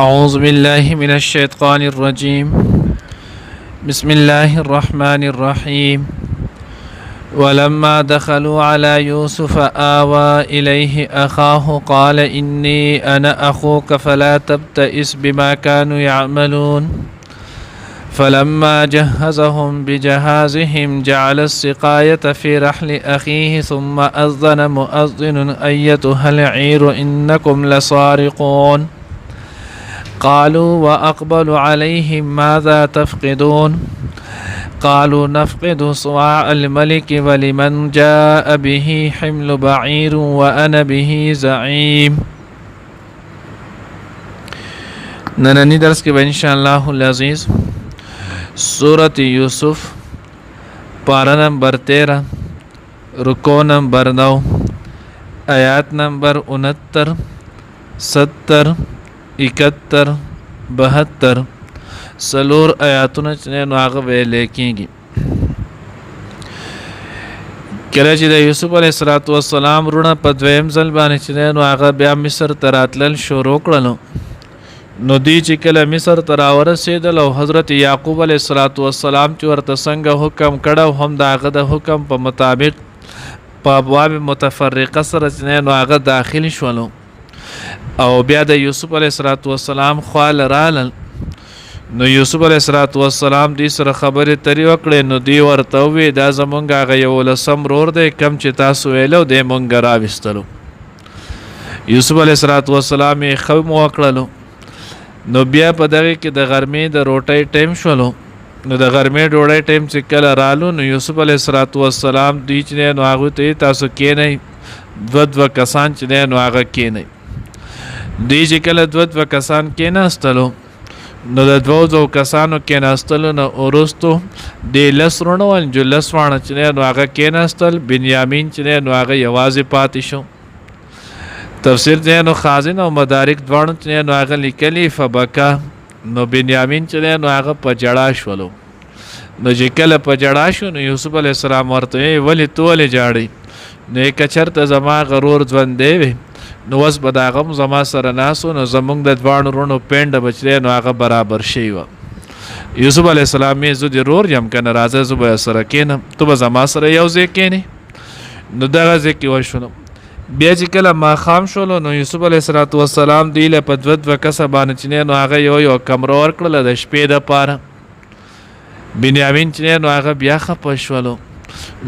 أعوذ بالله من الشيطان الرجيم بسم الله الرحمن الرحيم ولما دخلوا على يوسف آوى إليه أخاه قال إني أنا أخوك فلا تبتئس بما كانوا يعملون فلما جهزهم بجهازهم جعل السقاية في رحل أخيه ثم أذن مؤذن أيتها العير إنكم لسارقون قالوا وأقبلوا عليهم ماذا تفقدون قالوا نفقد صواع الملك ولمن جاء به حمل بعير وأنا به زعيم. نننی درس کے ان شاء اللہ العزیز سورۃ یوسف پارہ نمبر 13 رکوع نمبر 9 آیات نمبر 69 70 71 72 سلور آیاتونه چې نو هغه ویل کېږي. کله چې د یوسف علیه السلام وروڼه په دویم ځل باندې چې نو هغه بیا مصر ته راتلل شروع کړلو، نو دوی چې کله مصر ته راورسېدل او حضرت یعقوب علیه السلام چې ورته څنګه حکم کړی هم د هغه د حکم په مطابق په ابواب متفرقه سره چې نو هغه داخل شولو او بیا د یوسف علیه السلام خواله رالل. نو یوسف علیه السلام دوی سره خبرې ترې وکړې، نو دوی ورته وویل دا زمونږ هغه 11 ورور دی کم چې تاسو ویلو دی مونږ راویستلو. یوسف علیه السلام یې ښه وکړلو. نو بیا په دغه کې د غرمې د روټۍ ټیم شولو، نو د غرمې ډوډۍ ټیم چې کله رالو نو یوسف علیه السلام دوی چې نو هغوی ته تاسو کېنئ، دوه کسان چې نو هغه کېنئ. دوی چې کله دوه کسان کېناستلو نو د 2 کسانو کېناستلو نه وروستو د 10 وروڼه ول جو 10 واړه چې نو هغه کېناستل، بنیامین چې نو هغه یوازې پاتې شو. تفسیر دی نو خازن او مدارک دواړو چې نو هغه لیکلي فبکا، نو بنیامین چې نو هغه په جړا شولو. نو چې کله په جړا شو نو یوسف علیه السلام ورته ولې ته ولې جاړې؟ نو یې که چېرته زما غرور ژوندی وی نو اوس به د هغه هم زما سره ناست و، نو زمونږ د دواړو وروڼو پینډه به چې نو هغه برابر شوي وه. یوسف علیه السلام یې زه دې رور یم که نه راځه زه به سره کښېنم، ته به زما سره یو ځای کښېنې. نو دغه ځای کې وشولو. بیا چې کله ماښام شولو نو یوسف علیه السلام دوی له په 2 کسه باندې چې نو هغه یو کمره ورکړله د شپې دپاره. بنیامین چې نو هغه بیا خفه شولو،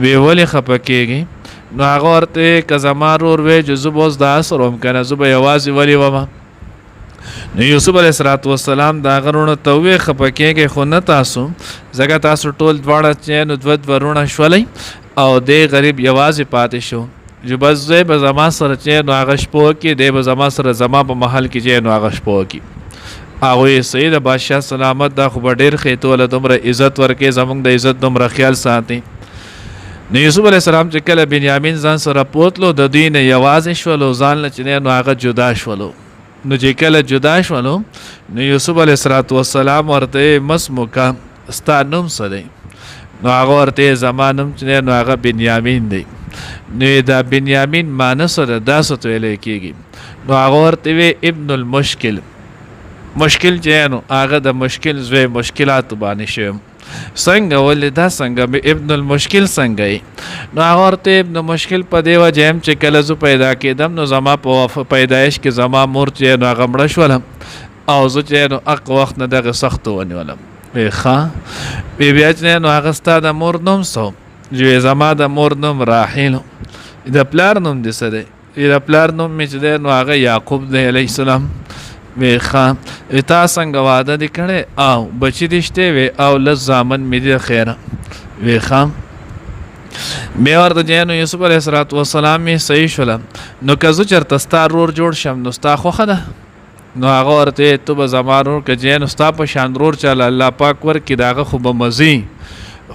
وی ولې خفه کېږي؟ نو هغه ورته که زما رور وی چې زه به اوس د عصر وم که نه زه به یوازې ولې ومه. نو یوسف علیه السلام د هغه وروڼو ته وویل خفه کېږئ خو نه تاسو، ځکه تاسو ټول دواړه چې نو 2 وروڼه شولی او دی غریب یوازې پاتې شو، چې بس دی به زما سره چې نو هغه شپه وکړي، دی به زما سره زما په محل کې چې نو هغه شپه وکړي. هغوی صحیح د بادشاه سلامت دا خو به ډېر ښې ته له دومره عزت ورکوې، زموږ د عزت دومره خیال ساتي. نو یوسف علیه السلام چې کله بنیامین ځان سره پوتلو د دوی نه یوازې شولو، ځان له چې نو هغه جدا شولو. نو چې کله جدا شولو نو یوسف علیه السلام ورته مسموکه ستا نوم څه دی؟ نو هغه ورته زما نوم چې نو هغه بنیامین دی. نو دا بنیامین معنی څه ده؟ دا څه ته ویلی کېږي؟ نو هغه ورته وی ابن المشکل، مشکل چې نو هغه د مشکل زوی، مشکلاتو باندې شویم. څنګه ولې دا څنګه ابن المشکل څنګه یې؟ نو هغه ورته ابن مشکل په دې وجه یم چې کله زه پیدا کېدم نو زما په پیدایش کې زما مور چې نو هغه مړه شولم او زه چې نو هغه وخت نه دغه سختو ونیولم. وی ښه بیا چې نو هغه ستا د مور نوم څه؟ چې زما د مور نوم راحیل. د پلار نوم دې څه دی؟ د پلار نوم مې چې دی نو هغه یعقوب دی علیه السلام. وی ښه تا څنګه واده دې کړی او بچي دې شته وی او لس زامن مې دي خیره؟ وی ښه بیا ورته چې نو یوسف علیه السلام یې صحیح شوله، نو که زه چېرته ستا رور جوړ شم نو ستا خوښه ده؟ نو هغه ورته ته به زما رور که چې نو ستا په شان رور چاله الله پاک ورکړي د هغه خو به مزي،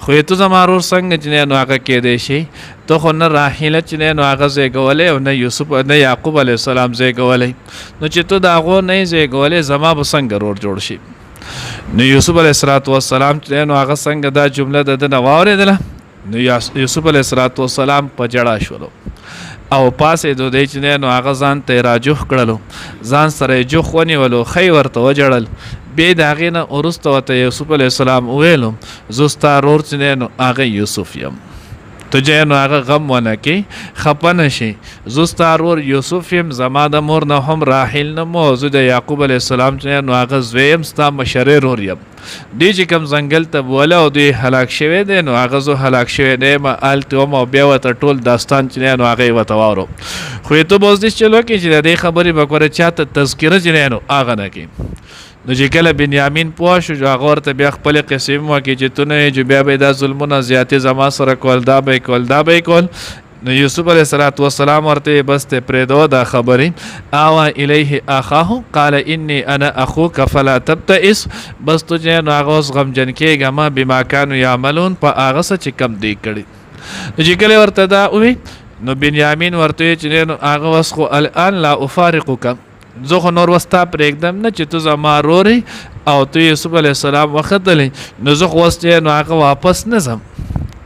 خو ته زما رور څنګه چې نو هغه کېدی شي؟ ته خو نه راحیله چې نو هغه زیږولی او نه یوسف نه یعقوب علیه السلام زیږولی، نو چې ته د هغو نه یې زیږولی زما به څنګه رور جوړ شي؟ نو یوسف علیه السلام چې نو هغه څنګه دا جمله د ده نه واورېدله نو یوسف علیه السلام په جړا شولو. او پاسې د دې چې نو هغه ځان ته راجوح کړلو ځان سره جوخ ونیولو خی ورته وجړل بیا د هغې نه وروسته ورته یوسف علیه السلام وویلو زه ستا ورور چې نو هغه یوسف یم ته چې نو هغه غم ونه کې خفه نه شي زه ستا ورور یوسف یم زما د مور نه هم راحل نه مو زه د یعقوب علیه السلام چې نو هغه زوی یم ستا مشر ورور یم دی چې کوم ځنګل ته بوله او دوی هلاک شوی دی نو هغه زه هلاک شوی دی ما هلته وم او بیا ورته ټول داستان چې نو هغه یې ورته واورو خو یې ته به اوس داسې چلو کې چې د دې خبرې به ګوره چاته تذکره چې نو هغه نه کې نو چې کله بنیامین پوه شو هغه ورته بیا خپلې قصې وکړي چې ته نه یې چې بیا به یې دا ظلمونه زیاتې زما سره کول دا به یې کول نو یوسف علیه السلام ورته بس ته پرېږدو دا خبرې آوا الیه اخاه قال انی انا اخوک فلا تبتئس بس ته چې نو هغه اوس غمجن کېږه ما بما کانوا یعملون په هغه څه چې کم دی کړي نو چې کله ورته دا ووی نو بنیامین ورته چې نو هغه اوس خو الان لا افارقک زه خو نور وستا پرېږدم نه چې ته زما ورور او ته یوسف علیه السلام وختلی نو زه خو اوس نو هغه واپس نه ځم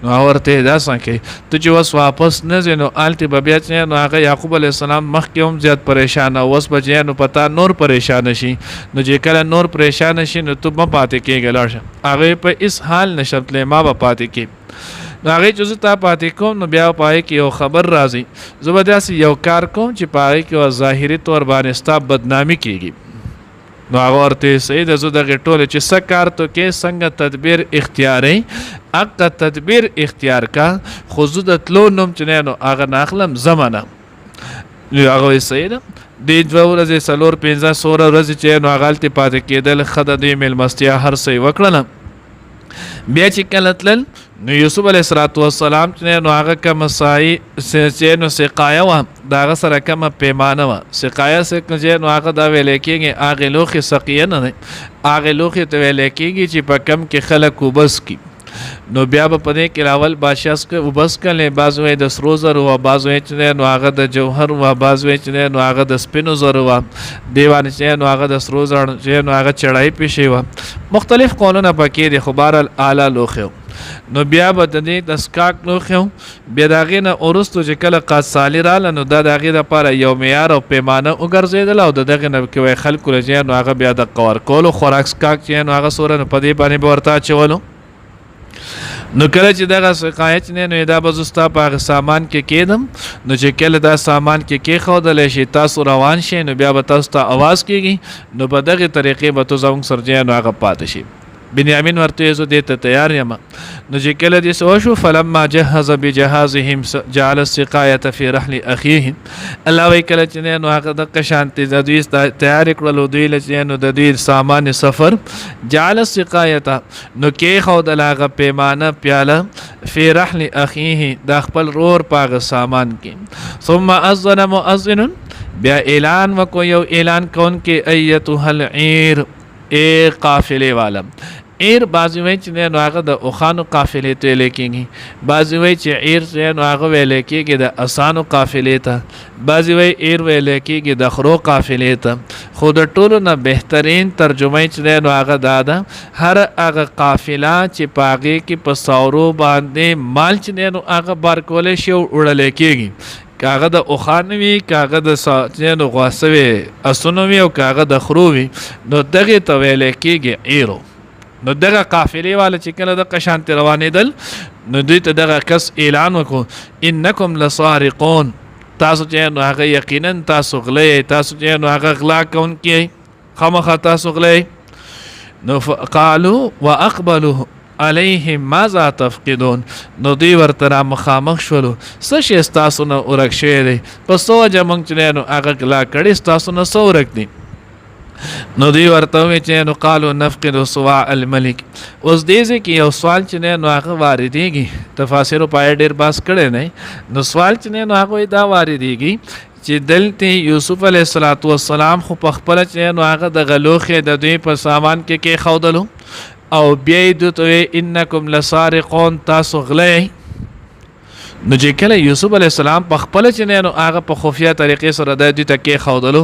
نو ورته دا څنګه ته چې اوس واپس نه ځې نو هلته به بیا چې نو هغه یعقوب علیه السلام مخکې هم زیات پریشانه اوس به چې نو پتا نور پریشانه شي نو چې کله نور پریشانه شي نو ته مه پاتې کېږه لاړ شه هغې په هېڅ حال نشم تللی ما به پاتې کې نو هغې چې زه تا پاتې کوم نو بیا په هغې کې یو خبر راځي زه به داسې یو کار کوم چې په هغې کې ظاهري طور باندې ستا بدنامي کېږي نو هغه ورته صحیح ده زه دغې ټولې چې څه کار تو کې څنګه تدبیر اختیاروي هغه تدبیر اختیار کا خو زه د تلو نوم چې نو هغه نه اخلم ځمه نه نو هغه وایي صحیح ده دې 2 ورځې 4 5 16 ورځې چې نو هغه هلته پاتې کېدل ښه د دوی میلمستیا هر څه یې وکړله بیا چې کله تلل نو یوسف علیه السلام چې نو هغه کومه سایه چې نو سقایه وه د هغه سره کومه پیمانه وه سقایه چې نو هغه دا ویلی کېږي هغې لوښې سقیه نه دی هغې لوښې ته ویلی کېږي چې په کم کې خلک اوبس کي نو بیا به په دې کې اول بادشاه اوبس کړلی بعض وایي د سرو زرو وه بعض وایي چې نو هغه د جوهر وه بعض وایي چې نو هغه د سپینو زرو وه دې باندې چې نو هغه د سرو زرو چې نو هغه چړایي پیشې وه مختلف قولونه پکې دي خو بهرحال اعلی لوښی نو بیا به د دې د سکاک لوښی بیا د هغې نه وروستو چې کله قاصالي راله نو دا د هغې دپاره یو معیار او پیمانه وګرځېدله او د دغې نه کې وایي خلکو له چې نو هغه بیا د قور کولو خوراک سکاک چې نو هغه څومره نو په دې باندې به ورته اچولو نو کله چې دغه سقایه چې نو دا به زه ستا په هغه سامان کې کېدم نو چې کله دا سامان کې کېښودلی شي تاسو روان شئ نو بیا به تاسو ته آواز کېږي نو په دغې طریقې به تو زموږ سره چې نو هغه پاتې شي بنیامین ورته زه دې ته تیار یم نو چې کله دې څه وشو فلما جهز بجهازهم جعل السقایة فی رحل اخیه الله وایي کله چې نو هغه دغه شانتې د دوی تیار کړلو دوی له چې نو د دوی سامان سفر جعل السقایة نو کېښودل هغه پیمانه پیاله فی رحل اخیه د خپل رور په هغه سامان کې ثم اذن مؤذن بیا اعلان وکړو یو اعلان کوونکی ایتها العیر ای قافلې والا عیر بعضې وایي چې نو هغه د اوښانو قافلې ته ویلی کېږي بعضې وایي چې عیر چې نو هغه ویلی کېږي د اسانو قافلې ته بعضې وایي عیر ویلی کېږي د خرو قافلې ته خو د ټولو نه بهترین ترجمه چې نو هغه دا ده هر هغه قافله چې په هغې کې په ساورو باندې مال چې نو هغه بار کولی شي او وړلی کېږي کاغه د اوخان وي کاغه د ساتنو غواسه وي اسونو وي او کاغه د خرو وي نو دغه ته ویل کېږي ایرو نو دغه قافلې والا چې کله د قشانت روانېدل نو دوی ته دغه کس اعلان وکړو انکم لسارقون تاسو چې نو هغه یقینا تاسو غلی تاسو چې نو هغه غلا کوونکي خامخا تاسو غلی نو قالوا واقبلوا علیهم ماذا تفقدون نو دوی ورته را مخامخ شولو څه شی ستاسو نه ورک شوی دی په څه وجه موږ چې نو هغه غلا کړي ستاسو نه څه ورک دي نو دوی ورته وویل چې نو قالو نفقد صواع الملک اوس دې ځای کې یو سوال چې نو هغه واردېږي تفاسیرو پای ډېر بحث کړی نه نو سوال چې نو هغه دا واردېږي چې دلته یوسف علیه السلام خو په خپله چې نو هغه د غلوخې د دوی په سامان کې کېښودلو او بیا یې دوی ته وی انکم لسارقون تاسو غلی نو چې کله یوسف علیه السلام په خپله چې نو هغه په خفیه طریقې سره د دوی ته کېښودلو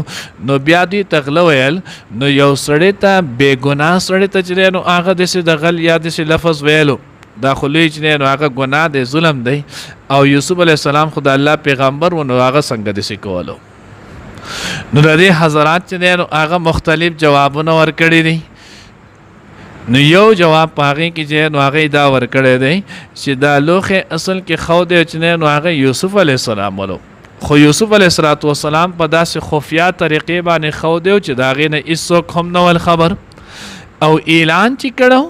نو بیا دوی ته غله ویل نو یو سړی ته بېګناه سړی ته چې نو هغه داسې د غل یا داسې لفظ ویلو دا خو لوی چې نو هغه ګناه دی، ظلم دی. او یوسف علیه السلام خو د الله پیغمبر و، نو هغه څنګه داسې کولو؟ نو د دې حضرات چې دی نو هغه مختلف جوابونه ورکړي دي. نو یو جواب په هغې کې چې نو هغې دا ورکړی دی چې دا لوښی اصل کې خو دی چې نو هغه یوسف علیه السلام ولو، خو یوسف علیه السلام په داسې خفیه طریقې باندې خو دی چې د هغې نه هېڅوک هم نه ول خبر. او اعلان چې کړو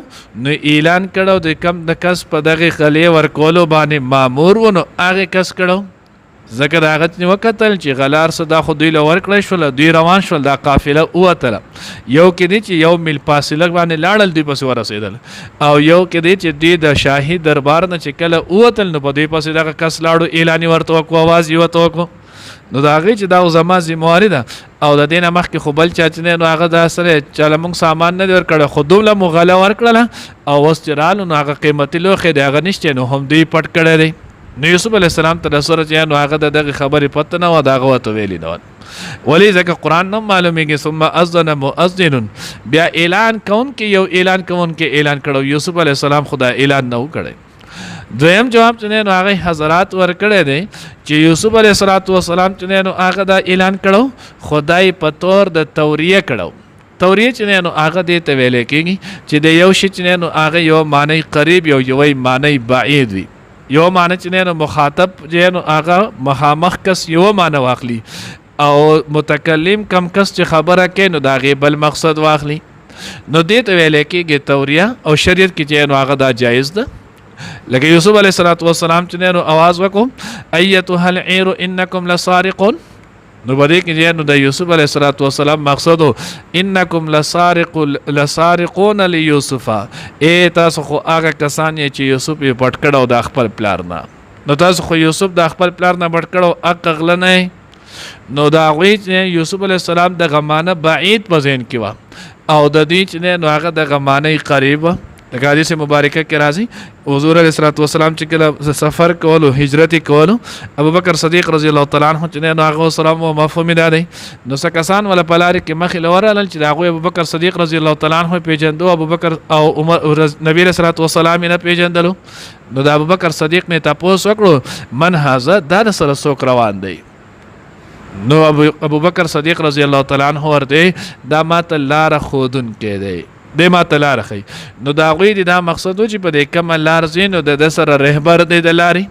نو اعلان کړو د کم د کس په دغې غلې ورکولو باندې مامور و، نو هغې کس کړو. ځکه د هغه چې وکتل چې غلار څه دا خو دوی له ورکړی شول، دوی روان شول، دا قافله ووتله. یو کې دی چې یو میل فاصله باندې لاړل، دوی پسې ورسېدل. او یو کې دی چې دوی د شاهي دربار نه چې کله ووتل نو په دوی پسې دغه کس لاړو، اعلان یې ورته وکړو، اواز یې ورته وکړو. نو د هغې چې دا زما ذمواري ده. او د دې نه مخکې خو بل چا چې نو هغه دا سره چاله مونږ سامان نه دی ورکړی، خو دومره مو غله ورکړله او اوس چې رالو نو هغه قیمتي لوښی دی هغه نشته، نو هم دوی پټ کړی دی. نو یوسف علیه السلام ته د سره چې نو هغه د دغې خبرې پته نه وه، د هغه ورته ویلي نه ول. ولې ځکه قرآن نه معلومیږي ثم اذن مؤذن، بیا اعلان کوونکي یو اعلان کوونکي اعلان کړو. یوسف علیه السلام خدا اعلان نه و کړی. دویم جواب چې نو هغه حضرات ورکړی دی چې یوسف علیه السلام چې نو هغه دا اعلان کړو، خدای په طور د توریه کړو. توریه چې نو هغه دې ته ویلی کېږي چې د یو شي چې نو هغه یو معنی قریب یوی معنی بعید وي. یو معنی چې نو مخاطب چې نو هغه مخامخ کس یو معنی واخلي، او متکلم کم کس چې خبره کوي نو د هغې بل مقصد واخلي. نو دې ته ویلی کېږي توریه. او شریعت کې چې نو هغه دا جایز ده. لکه یوسف علیه السلام چې نو آواز وکړو ایتها العیر انکم لسارقون، نو په دې کې چې نو د یوسف علیه السلام مقصد و انکم لسارقون لیوسف، تاسو خو هغه کسان یې چې یوسف یې پټ کړو د خپل پلار نه. نو تاسو خو یوسف د خپل پلار نه پټ کړو، حق غله نه. نو د هغوی چې یوسف علیه السلام دغه معنی بعید په ذهن کې وه، او د دوی چې نو هغه دغه معنی قریب وه. لکه حدیث مبارکه کې راځي حضور علیه السلام چې کله سفر کولو، هجرت یې کولو، ابوبکر صدیق رضی الله تعالی عنه چې نو هغه سلام و مفهوم دا دی. نو څه کسان ولا په لارې کې مخې له ورغلل چې د هغوی ابوبکر صدیق رضی الله تعالی عنه پیژندو، ابوبکر او عمر نبی علیه السلام یې نه پیژندلو. نو د ابوبکر صدیق نه تپوس وکړو من هذا، دا د سره څوک روان دی؟ نو ابوبکر صدیق رضی الله تعالی عنه ورته دا ماته لاره ښودونکی دی، دی ماته لاره ښیي. نو د هغوی د دا مقصد و چې په دې کومه لار ځي نو د ده سره رهبر دی د لارې.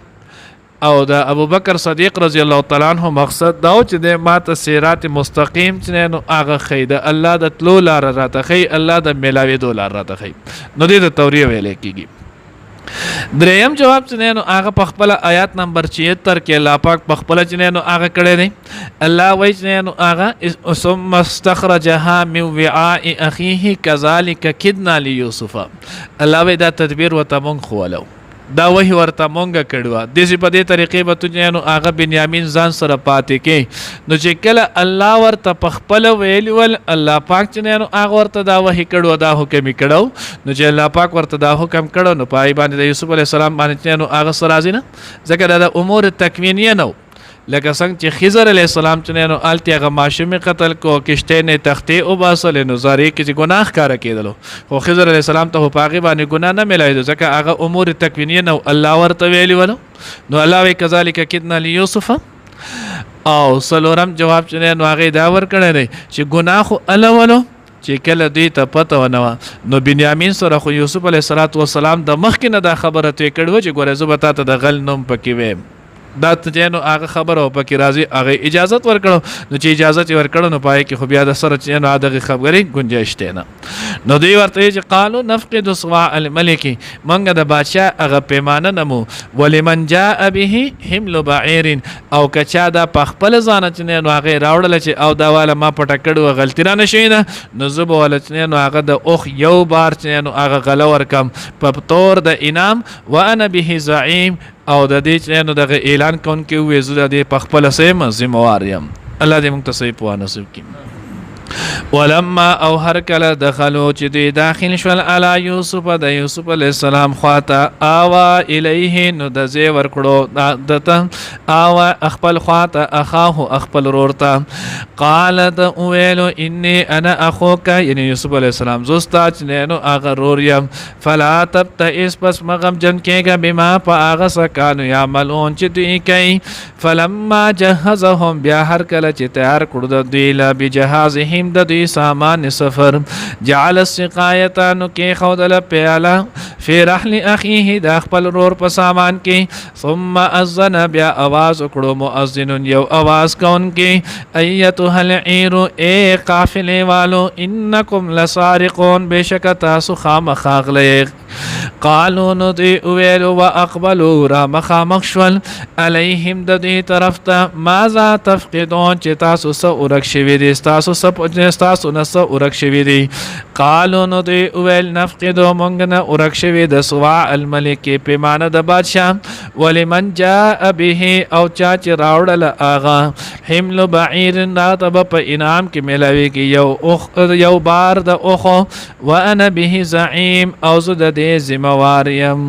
او د ابوبکر صدیق رضی الله تعالی عنه مقصد دا و چې دی ماته صراط مستقیم چې نو هغه ښیي، د الله د تلو لاره راته ښیي، الله د میلاوېدو لاره راته ښیي. نو دې ته توریه ویلی کېږي. دریم جواب چې نو هغه په خپل آیات نمبر 76 کې الله پاک په خپل چې نو هغه کړی دی. الله وایي چې نو هغه ثم استخرجها من وعاء اخیه كذلك كدنا ليوسف، الله وایي دا تدبیر ورته مونږ ښولو، دا وحی ورته مونږ کړی وه. داسې په دې طریقې به تو نو هغه بنیامین ځان سره پاتې کې. نو چې کله الله ورته په خپله ویلي ول، الله پاک چې نو هغه ورته دا وحی کړو، دا حکم یې کړو. نو چې الله پاک ورته دا حکم کړو نو په هغې باندې د یوسف علیه السلام باندې چې نو هغه څه راځي نه، ځکه دا د امور تکوینیه نه و. لکه څنګه چې خضر علیه السلام چې نو هلته هغه ماشوم قتل کو، کشتۍ نه تختې وباسلې، نو زارې کې چې ګناه ښکاره کېدلو، خو خضر علیه السلام ته خو په هغې باندې ګناه نه میلاوېدو، ځکه هغه امور تکوینیه نه و، الله ورته ویلي ولو. نو الله وایي کذلک کدنا لیوسف. او څلورم جواب چې نو هغې دا ورکړی دی چې ګناه خو هله ولو چې کله دوی ته پته ونه وه، نو بنیامین سره خو یوسف علیه السلام د مخکې نه دا خبره توی کړې وه چې ګوره زه به تا ته د غل نوم پکې ویم. دا ته نو هغه خبره او پکې راځي، هغه اجازت ورکړو. نو چې اجازت یې ورکړو نو پای کې خو بیا د سره چې نو دغه خبرې گنجایش دی نه. نو دوی ورته چې قالو نفقد صواع الملک، موږ د بادشاه هغه پیمانه نمو، ولمن جاء به حمل بعیر، او کچا دا په خپل ځانه چې نو هغې راوړله چې او دا واله ما پټه کړې غلطي را نه شوې ده، نو زه به واله چې نو هغه د اوښ یو بار چې نو هغه غله ورکم په طور د انعام، وانا به زعیم، او د دې چې نو دغه اعلان کوونکی ووایي زه د دې په خپله څه یم ذمهوار یم. الله دې موږ ته صحیح پوهه نصیب کړي. ولما او هر کله دخلوا چې دوی داخل شول علی یوسف د یوسف علی السلام خواته آوا الیه نو د زی ورکړو دته آوا خپل خواته اخاه خپل رورته قال د ویلو انی انا اخوک یعنی یوسف علی السلام زوستا چې نو هغه رور یم فلا تبتئس پس مغم جن کېږه بما په هغه سکانو یعملون چې دوی کوي فلما جهزهم بیا هر کله چې تیار کړو د دوی لا بجهازهم د دوی سامان سفر جعل السقایه نو کې خودل پیاله فی رحل اخیه د خپل رور په سامان کې ثم اذن بیا आवाज وکړو مؤذن یو आवाज کون کې ایتها العیر ای قافله والو انکم لسارقون بشک تاسو خامخاغله قالو نو دی ویلو واقبلوا را مخامخ شول علیهم د دې طرف ته ماذا تفقدون چې تاسو سو ورک شوی دي تاسو تاسو نه سو ورک شوی دي قالو نو دی ویل نفقدو مونږ نه ورک شوی د سوا الملک پیمانه د بادشاه ولمن جاء به او چا چې راوړل آغا حمل بعیر راتب په انعام کې ملاوي کې یو بار د اوخو وانا به زعیم او زه د دې ذمہ وار یم